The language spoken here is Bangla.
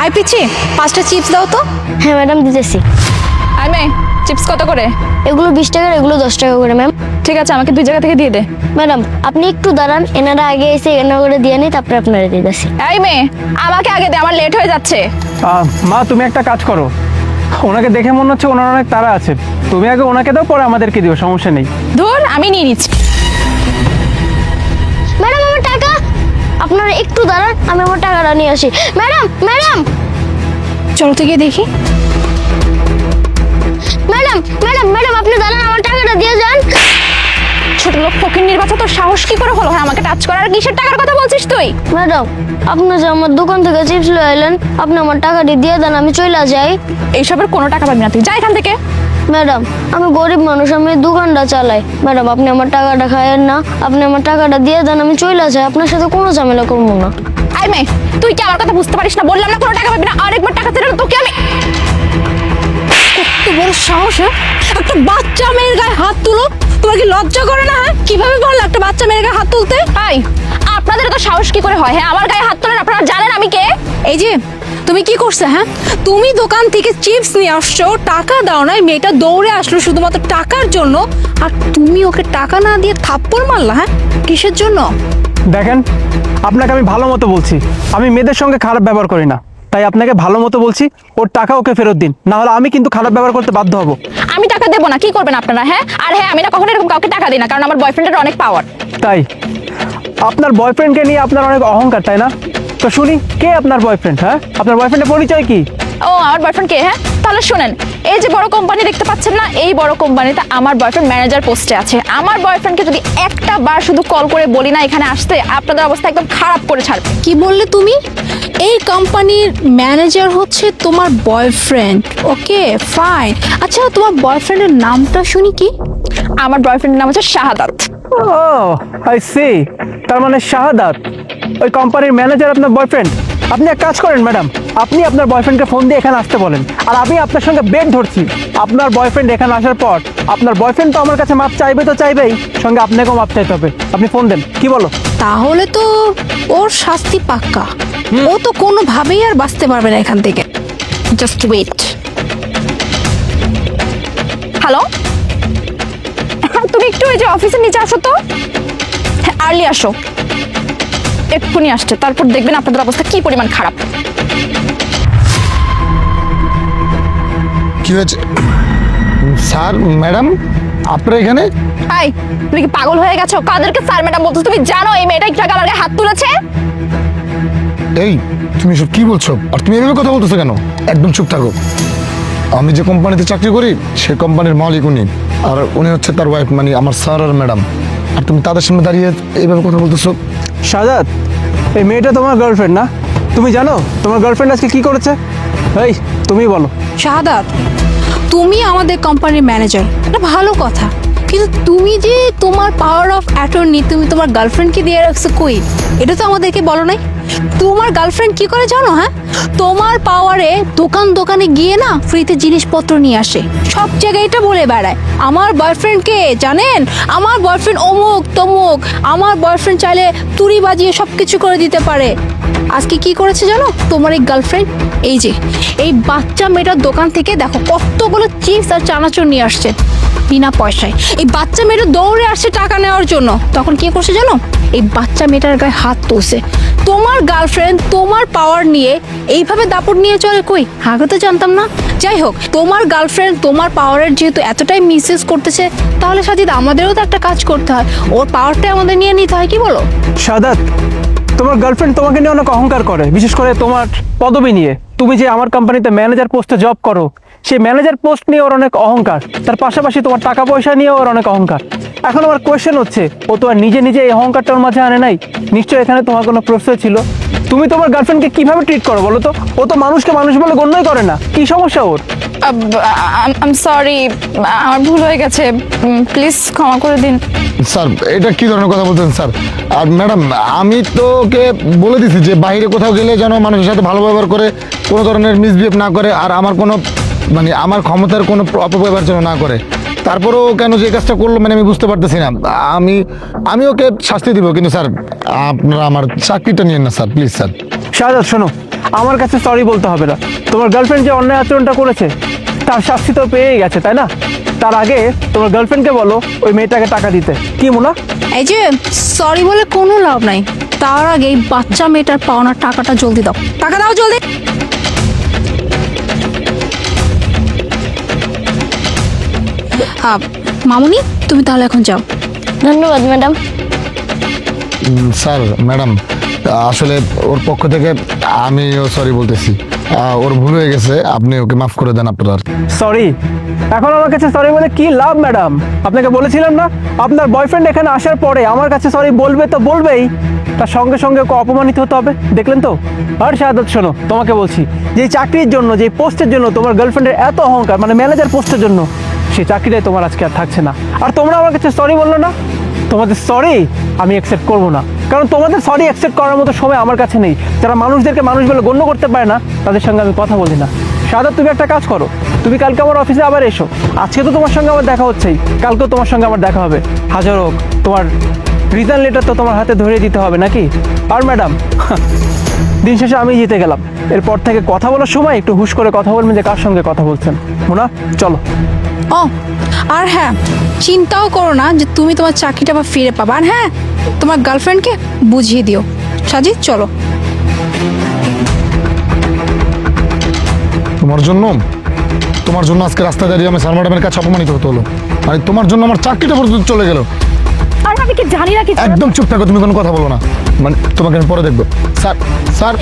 হাই পিচি 5টা চিপস দাও তো। হ্যাঁ ম্যাডাম দিতেছি। আই মে চিপস কত করে? এগুলো 20 টাকার, এগুলো 10 টাকা করে ম্যাম। ঠিক আছে, আমাকে 2 জায়গা থেকে দিয়ে দে। ম্যাডাম আপনি একটু দাঁড়ান, এনারা আগে এসে এনারা করে দিয়ে নিই, তারপরে আপনারা দিতেছি। এই মে আমাকে আগে দে, আমার লেট হয়ে যাচ্ছে। মা তুমি একটা কাজ করো, ওনাকে দেখে মনে হচ্ছে ওনার অনেক তাড়া আছে, তুমি আগে ওনাকে দাও, পরে আমাদেরকে দিও, সমস্যা নেই। ধুর, আমি নিয়ে নিচ্ছি। ম্যাডাম আমার টাকা। আপনারা একটু দাঁড়ান, আমি আমার টাকাটা নিয়ে আসি। ম্যাডাম ম্যাডাম চলো তো গিয়ে দেখি। ম্যাডাম ম্যাডাম ম্যাডাম আপনি দাঁড়ান, আমার টাকাটা দিয়ে যান। ছোট লোক ফকিন্নির বাচ্চা, তোর সাহস কি করে হলো আমাকে টাচ করার? কিসের টাকার কথা বলছিস তুই? ম্যাডাম আপনি যে আমার দোকান থেকে চিপস লয়ে আইলেন, আপনি আমার টাকাটি দিয়ে দেন, আমি চলে যাই। এইসবের কোনো টাকা পাবি না, তুই যা এখান থেকে। ম্যাডাম আমি গরিব মানুষ, আমি দোকানটা চালাই। ম্যাডাম আপনি আমার টাকাটা খায়েন না, আপনি আমার টাকাটা দিয়ে দেন, আমি চলে যাই, আপনার সাথে কোনো ঝামেলা করবো না। আই মে তুই কি আমার কথা বুঝতে পারিস না? বললাম না কোনো টাকা পাবি না, আরেকবার টাকা ছেড়ে তোকে আমি। কত বড় সাহস! হ্যাঁ, একটা বাচ্চা মেয়ের গায়ে হাত তুলো। তোমার কি লজ্জা করে না? হ্যাঁ, কিভাবে বললে একটা বাচ্চা মেয়ের গায়ে হাত তুলতে? আই আপনাদের তো সাহস কি করে হয়? হ্যাঁ, আমার গায়ে হাত তোলেন, আপনারা জানেন আমি কে? এই যে তুমি কি করছো? হ্যাঁ, তুমি দোকান থেকে চিপস নিয়ে আসছো, টাকা দাও নাই, মেয়েটা দৌড়ে আসলো শুধুমাত্র টাকার জন্য, আর তুমি ওকে টাকা না দিয়ে থাপ্পড় মারলা। হ্যাঁ, কিসের জন্য? দেখেন, আপনাকে আমি ভালো মতো বলছি, আমি মেয়েদের সঙ্গে খারাপ ব্যবহার করি না, তাই আপনাকে ভালো মতো বলছি, ওর টাকা ওকে ফেরত দিন, না হলে আমি কিন্তু খারাপ ব্যবহার করতে বাধ্য হব। আমি টাকা দেবো না, কি করবেন আপনারা? হ্যাঁ, আর হ্যাঁ আমি না কখনো এরকম কাউকে টাকা দিই না, কারণ আমার বয়ফ্রেন্ডের অনেক পাওয়ার। তাই আপনার বয়ফ্রেন্ডকে নিয়ে আপনার অনেক অহংকার, তাই না? তো শুনি, কে আপনার বয়ফ্রেন্ড? হ্যাঁ, আপনার বয়ফ্রেন্ডের পরিচয় কি? ও আমার বয়ফ্রেন্ড কে? হ্যাঁ তাহলে শুনেন, এই যে বড় কোম্পানি দেখতে পাচ্ছেন না, এই বড় কোম্পানিতে আমার বয়ফ্রেন্ড ম্যানেজার পোস্টে আছে। আমার বয়ফ্রেন্ডকে যদি একটা বার শুধু কল করে বলি না এখানে আসতে, আপনাদের অবস্থা একদম খারাপ করে ছাড়বে। কি বললে তুমি? এই কোম্পানির ম্যানেজার হচ্ছে তোমার বয়ফ্রেন্ড? Okay fine. আচ্ছা তোমার বয়ফ্রেন্ডের নামটা শুনি কি? আমার বয়ফ্রেন্ডের নাম হচ্ছে শাহাদাত। ও আই সি, তার মানে শাহাদাত ওই কোম্পানির ম্যানেজার আপনার বয়ফ্রেন্ড। আপনি এক কাজ করেন ম্যাডাম, আপনি আপনার বয়ফ্রেন্ডকে ফোন দিয়ে এখানে আসতে বলেন, আর আমি আপনার সঙ্গে বেড ধরছি, আপনার বয়ফ্রেন্ড এখানে আসার পর আপনার বয়ফ্রেন্ড তো আমার কাছে মাপ চাইবে, তো চাইবেই, সঙ্গে আপনাকেও মাপ চাইতে হবে। আপনি ফোন দেন, কি বলো? তাহলে তো ওর শাস্তি পাক্কা। ও তো কোনোভাবেই আর বাঁচতে পারবে না এখান থেকে। Just wait. হ্যালো, তুমি একটু এই যে অফিসের নিচে আসো তো, হ্যাঁ আর্লি আসো, এক্ষুনি আসছে, তারপর দেখবেন আপনাদের অবস্থা কি পরিমাণ খারাপ। কি হয়েছে স্যার? ম্যাডাম আপনারা এখানে? হাই, তুমি কি পাগল হয়ে গেছো? কাদেরকে স্যার ম্যাডাম বলছো? তুমি জানো এই মেয়েটা একটু আগে আমার গায়ে হাত তুলেছে? এই তুমি সব কি বলছো? আর তুমি এভাবে কথা বলতেছো কেন? একদম চুপ থাকো। আমি যে কোম্পানিতে চাকরি করি সেই কোম্পানির মালিক উনি, আর উনি হচ্ছে তার ওয়াইফ, মানে আমার স্যার আর ম্যাডাম, আর তুমি তাদের সামনে দাঁড়িয়ে এইভাবে কথা বলতেছো? শাহাদাত, এই মেয়েটা তোমার গার্লফ্রেন্ড না? তুমি জানো তোমার গার্লফ্রেন্ড আজকে কি করেছে? এই তুমি বলো। শাহাদাত, তুমি আমাদের কোম্পানির ম্যানেজার, এটা ভালো কথা, কিন্তু তুমি যে তোমার পাওয়ার অফ অ্যাটর্নি তুমি তোমার গার্লফ্রেন্ডকে দিয়ে রাখছো, কই? এটা তো আমাদেরকে বলো নাই। তোমার গার্লফ্রেন্ড কি করে জানো? হ্যাঁ, তোমার পাওয়ারে দোকানে গিয়ে না ফ্রিতে জিনিসপত্র নিয়ে আসে, সব জায়গায় এটা বলে বেড়ায় আমার বয়ফ্রেন্ডকে জানেন, আমার বয়ফ্রেন্ড অমুক তমুক, আমার বয়ফ্রেন্ড চাইলে তুড়ি বাজিয়ে সব কিছু করে দিতে পারে। আজকে কি করেছে জানো তোমার এই গার্লফ্রেন্ড? এই যে এই বাচ্চা মেয়েটার দোকান থেকে দেখো কতগুলো চিপস আর চানাচুর নিয়ে আসছে বিনা পয়সায়। এই বাচ্চা মেয়েটা দৌড়ে আসছে টাকা নেওয়ার জন্য, তখন কি করছে জানো? এই বাচ্চা মেয়েটার গায়ে হাত তুলছে। তোমার গার্লফ্রেন্ড তোমার পাওয়ার নিয়ে এইভাবে দাপট নিয়ে চলে, কই আগে তো জানতাম না। যাই হোক, তোমার গার্লফ্রেন্ড তোমার পাওয়ারের যেহেতু এতটাই মিসইউজ করতেছে, তাহলে সাথে আমাদেরও তো একটা কাজ করতে হয়, ওর পাওয়ারটা আমাদের নিয়ে নিতে হয়, কি বলো? শাহাদাত, তোমার গার্লফ্রেন্ড তোমাকে নিয়ে অনেক অহংকার করে, বিশেষ করে তোমার পদবি নিয়ে। তুমি যে আমার কোম্পানিতে ম্যানেজার পোস্টে জব করো, সেই ম্যানেজার পোস্ট নিয়ে ওর অনেক অহংকার, তার পাশাপাশি তোমার টাকা পয়সা নিয়ে ওর অনেক অহংকার। এখন আমার কোয়েশ্চেন হচ্ছে, ও তো আর নিজে নিজে এই অহংকারটা ওর মাঝে আনে নাই, নিশ্চয়ই এখানে তোমার কোনো প্রশ্রয় ছিল। তুমি তোমার গার্লফ্রেন্ডকে কিভাবে ট্রিট করো বলো তো? ও তো মানুষকে মানুষ বলে গণ্যই করে না, কি সমস্যা ওর? আম সরি, আমার ভুল হয়ে গেছে, প্লিজ ক্ষমা করে দিন। স্যার এটা কি ধরনের কথা বলতেন স্যার? আর ম্যাডাম আমি তো ওকে বলে দিছি যে বাইরে কোথাও গেলে যেন মানুষের সাথে ভালো ব্যবহার করে, কোনো ধরনের মিসবিহেভ না করে, আর আমার কোনো মানে আমার ক্ষমতার কোনো অপব্যবহার যেন না করে। তারপরেও কেন যে কাজটা করলো মানে আমি বুঝতে পারতেছি না। আমি ওকে শাস্তি দিব, কিন্তু স্যার আপনারা আমার চাকরিটা নিয়েন না স্যার, প্লিজ স্যার। শাহাদাত শোনো, আমার কাছে সরি বলতে হবে না। তোমার গার্লফ্রেন্ড যে অন্যায় আচরণটা করেছে তার শাস্তি তো পেয়েই গেছে, তাই না? তার আগে তোমার গার্লফ্রেন্ডকে বলো ওই মেয়েটাকে টাকা দিতে। কি মোনা? এই যে সরি বলে কোনো লাভ নাই, তার আগে এই বাচ্চা মেয়েটার পাওনার টাকাটা জলদি দাও, টাকা দাও জলদি। হ্যাঁ মামুনি, তুমি তাহলে এখন যাও। ধন্যবাদ ম্যাডাম। স্যার ম্যাডাম, আসলে ওর পক্ষ থেকে আমিও সরি বলতেছি। ওর ভুল হয়ে গেছে, আপনি ওকে মাফ করে দেন আপনার। সরি? এখন আমার কাছে সরি বলে কি লাভ ম্যাডাম? আপনাকে বলেছিলাম না আপনার বয়ফ্রেন্ড এখানে আসার পরে আমার কাছে সরি বলবে তো বলবেই, তার সঙ্গে সঙ্গে ওকে অপমানিত হতে হবে, দেখলেন তো? আর শাহাদাত শোনো, তোমাকে বলছি যে চাকরির জন্য, যে পোস্টের জন্য তোমার গার্লফ্রেন্ডের এত অহংকার, মানে ম্যানেজার পোস্টের জন্য, সেই চাকরিটাই তোমার আজকে আর থাকছে না। আর তোমরা আমার কাছে সরি বললো না, তোমাদের সরি আমি অ্যাকসেপ্ট করবো না, কারণ তোমাদের সরি অ্যাকসেপ্ট করার মতো সময় আমার কাছে নেই। যারা মানুষদেরকে মানুষ বলে গণ্য করতে পারে না তাদের সঙ্গে আমি কথা বলি না। শাহাদাত, তুমি একটা কাজ করো, তুমি কালকে আমার অফিসে আবার এসো। আজকে তো তোমার সঙ্গে আমার দেখা হচ্ছেই, কালকেও তোমার সঙ্গে আমার দেখা হবে। হাজার হোক, তোমার রিটার্ন লেটার তো তোমার হাতে ধরে দিতে হবে নাকি? আর ম্যাডাম, দিন শেষে আমি জিতে গেলাম। এরপর থেকে কথা বলার সময় একটু হুশ করে কথা বলবেন যে কার সঙ্গে কথা বলছেন। মোনা, চলো। ও আর হ্যাঁ, চিন্তাও করো না যে তুমি তোমার চাকরিটা আবার ফিরে পাবা। আর হ্যাঁ, তোমার গার্লফ্রেন্ডকে বুঝিয়ে দিও। সাজিদ চলো। তোমার জন্য আজকে রাস্তায় দাঁড়িয়ে আমি স্যার ম্যাডামের কাছে অপমানিত হতে হলো। মানে তোমার জন্য আমার চাকরিটা পর্যন্ত চলে গেল। আর আমি কি জানি না কিছু? একদম চুপ থাকো, তুমি কোনো কথা বলো না। মানে তোমাকে আমি পরে দেখবো। Sir, sir,